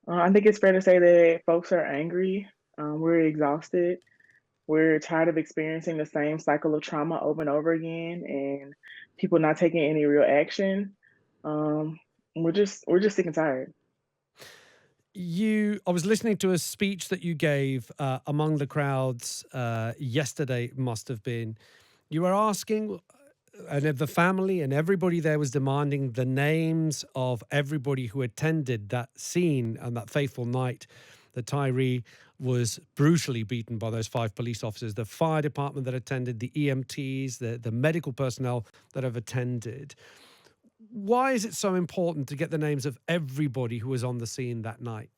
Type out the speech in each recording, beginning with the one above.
I think it's fair to say that folks are angry. We're exhausted. We're tired of experiencing the same cycle of trauma over and over again, and people not taking any real action. Um, we're just sick and tired. I was listening to a speech that you gave among the crowds yesterday, must have been. You were asking, and the family and everybody there was demanding the names of everybody who attended that scene and that fateful night that Tyree was brutally beaten by those five police officers, the fire department that attended, the EMTs, the medical personnel that have attended. Why is it so important to get the names of everybody who was on the scene that night?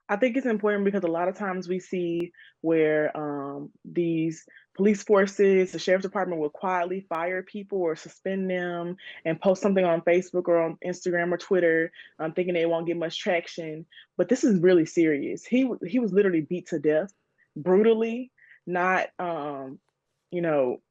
I think it's important because a lot of times we see where these police forces, the sheriff's department will quietly fire people or suspend them and post something on Facebook or on Instagram or Twitter, thinking they won't get much traction. But this is really serious. He was literally beat to death brutally, not you know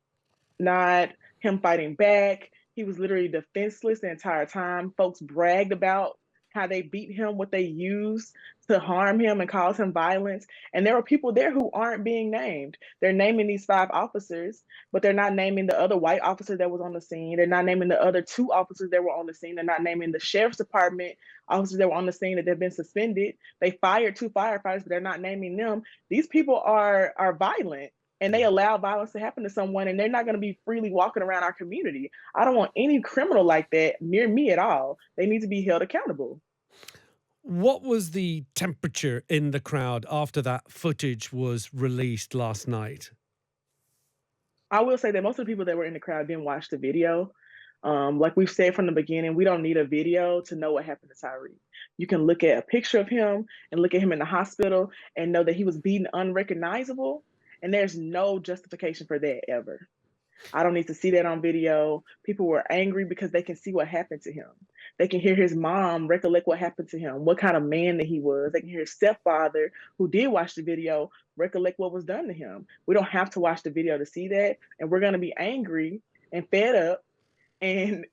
not him fighting back. He was literally defenseless the entire time. Folks bragged about how they beat him, what they used to harm him and cause him violence. And there are people there who aren't being named. They're naming these five officers, but they're not naming the other white officer that was on the scene. They're not naming the other two officers that were on the scene. They're not naming the sheriff's department officers that were on the scene that have been suspended. They fired two firefighters, but they're not naming them. These people are violent and they Yeah. allow violence to happen to someone and they're not going to be freely walking around our community. I don't want any criminal like that near me at all. They need to be held accountable. What was the temperature in the crowd after that footage was released last night? I will say that most of the people that were in the crowd didn't watch the video. Like we've said from the beginning, we don't need a video to know what happened to Tyree. You can look at a picture of him and look at him in the hospital and know that he was beaten unrecognizable. And there's no justification for that ever. I don't need to see that on video. People were angry because they can see what happened to him. They can hear his mom recollect what happened to him, what kind of man that he was. They can hear his stepfather, who did watch the video, recollect what was done to him. We don't have to watch the video to see that. And we're going to be angry and fed up and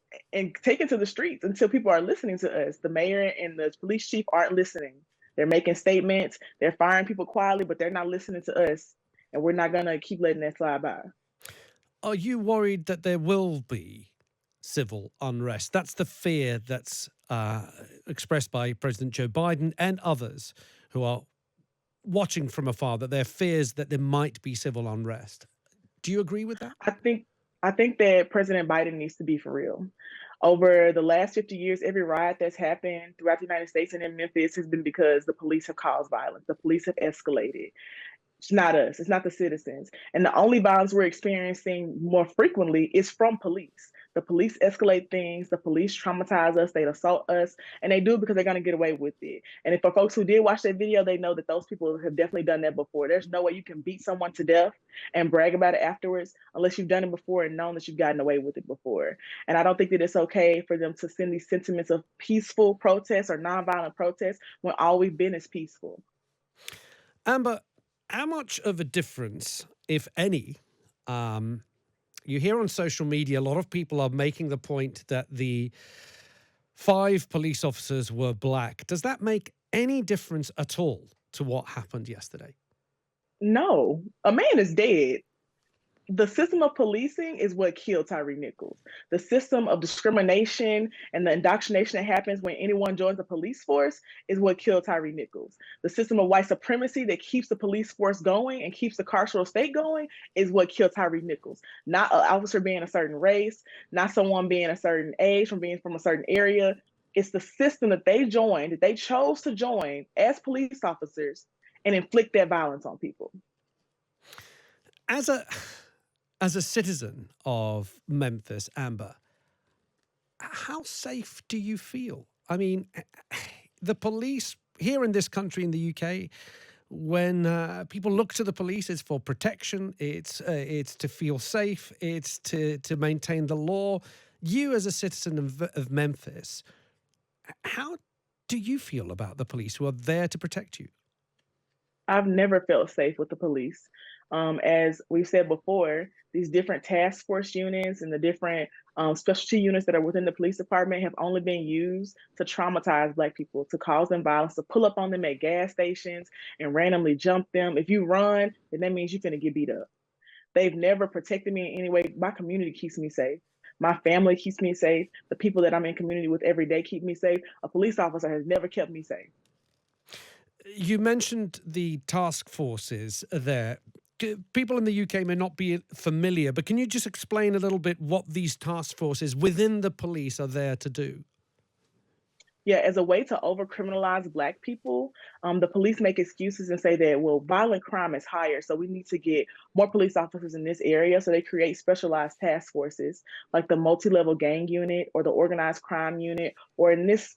taken to the streets until people are listening to us. The mayor and the police chief aren't listening. They're making statements, they're firing people quietly, but they're not listening to us. And we're not going to keep letting that slide by. Are you worried that there will be civil unrest? That's the fear that's expressed by President Joe Biden and others who are watching from afar, that there are fears that there might be civil unrest. Do you agree with that? I think I think that President Biden needs to be for real. Over the last 50 years, every riot that's happened throughout the United States and in Memphis has been because the police have caused violence. The police have escalated. It's not us, it's not the citizens. And the only violence we're experiencing more frequently is from police. The police escalate things, the police traumatize us, they assault us, and they do it because they're going to get away with it. And if for folks who did watch that video, they know that those people have definitely done that before. There's no way you can beat someone to death and brag about it afterwards unless you've done it before and known that you've gotten away with it before. And I don't think that it's okay for them to send these sentiments of peaceful protests or nonviolent protests when all we've been is peaceful. Amber, how much of a difference, if any, um, you hear on social media, a lot of people are making the point that the five police officers were black. Does that make any difference at all to what happened yesterday? No, a man is dead. The system of policing is what killed Tyree Nichols. The system of discrimination and the indoctrination that happens when anyone joins the police force is what killed Tyree Nichols. The system of white supremacy that keeps the police force going and keeps the carceral state going is what killed Tyree Nichols. Not an officer being a certain race, not someone being a certain age, from being from a certain area. It's the system that they joined, that they chose to join as police officers and inflict that violence on people. As a as a citizen of Memphis, Amber, how safe do you feel? I mean, the police here in this country, in the UK, when people look to the police, it's for protection, it's to feel safe, it's to maintain the law. You, as a citizen of Memphis, how do you feel about the police who are there to protect you? I've never felt safe with the police. As we've said before, these different task force units and the different specialty units that are within the police department have only been used to traumatize Black people, to cause them violence, to pull up on them at gas stations and randomly jump them. If you run, then that means you're going to get beat up. They've never protected me in any way. My community keeps me safe. My family keeps me safe. The people that I'm in community with every day keep me safe. A police officer has never kept me safe. You mentioned the task forces there. People in the UK may not be familiar, but can you just explain a little bit what these task forces within the police are there to do? Yeah, as a way to overcriminalize Black people, the police make excuses and say that, well, violent crime is higher, so we need to get more police officers in this area. So they create specialized task forces like the multi-level gang unit or the organized crime unit, or in this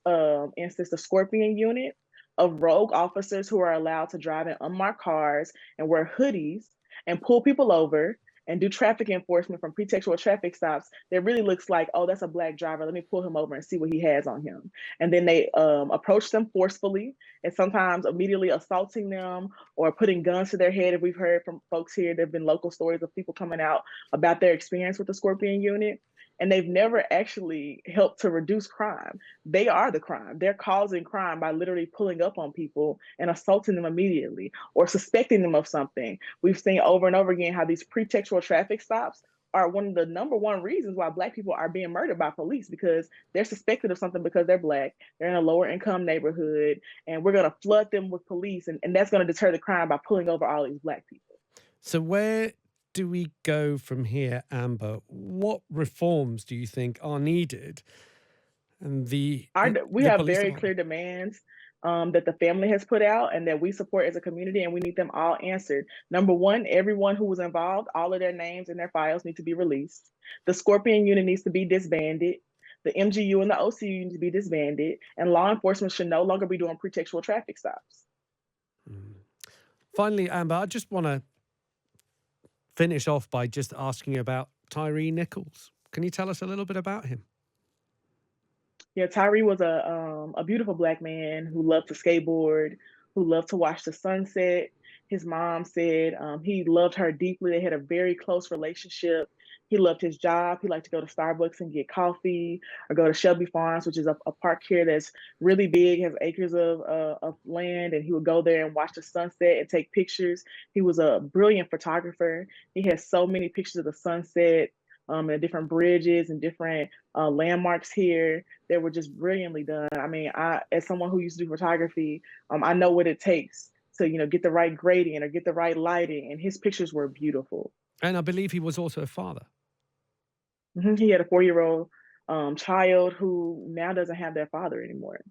instance, the Scorpion unit of rogue officers who are allowed to drive in unmarked cars and wear hoodies and pull people over and do traffic enforcement from pretextual traffic stops that really looks like, oh, that's a Black driver. Let me pull him over and see what he has on him. And then they approach them forcefully and sometimes immediately assaulting them or putting guns to their head. If we've heard from folks here, there have been local stories of people coming out about their experience with the Scorpion unit. And they've never actually helped to reduce crime. They are the crime. They're causing crime by literally pulling up on people and assaulting them immediately or suspecting them of something. We've seen over and over again how these pretextual traffic stops are one of the number one reasons why Black people are being murdered by police, because they're suspected of something because they're Black, they're in a lower income neighborhood, and we're going to flood them with police. And that's going to deter the crime by pulling over all these Black people. So, where do we go from here, Amber? What reforms do you think are needed? And We the have police very department. clear demands that the family has put out and that we support as a community, and we need them all answered. Number one, everyone who was involved, all of their names and their files need to be released. The Scorpion unit needs to be disbanded. The MGU and the OCU need to be disbanded, and law enforcement should no longer be doing pretextual traffic stops. Mm. Finally, Amber, I just want to finish off by just asking about Tyree Nichols. Can you tell us a little bit about him? Yeah, Tyree was a beautiful Black man who loved to skateboard, who loved to watch the sunset. His mom said he loved her deeply. They had a very close relationship. He loved his job. He liked to go to Starbucks and get coffee, or go to Shelby Farms, which is a park here that's really big, has acres of land. And he would go there and watch the sunset and take pictures. He was a brilliant photographer. He has so many pictures of the sunset and different bridges and different landmarks here that were just brilliantly done. I mean, as someone who used to do photography, I know what it takes to, get the right gradient or get the right lighting, and his pictures were beautiful. And I believe he was also a father. He had a 4-year-old child who now doesn't have their father anymore.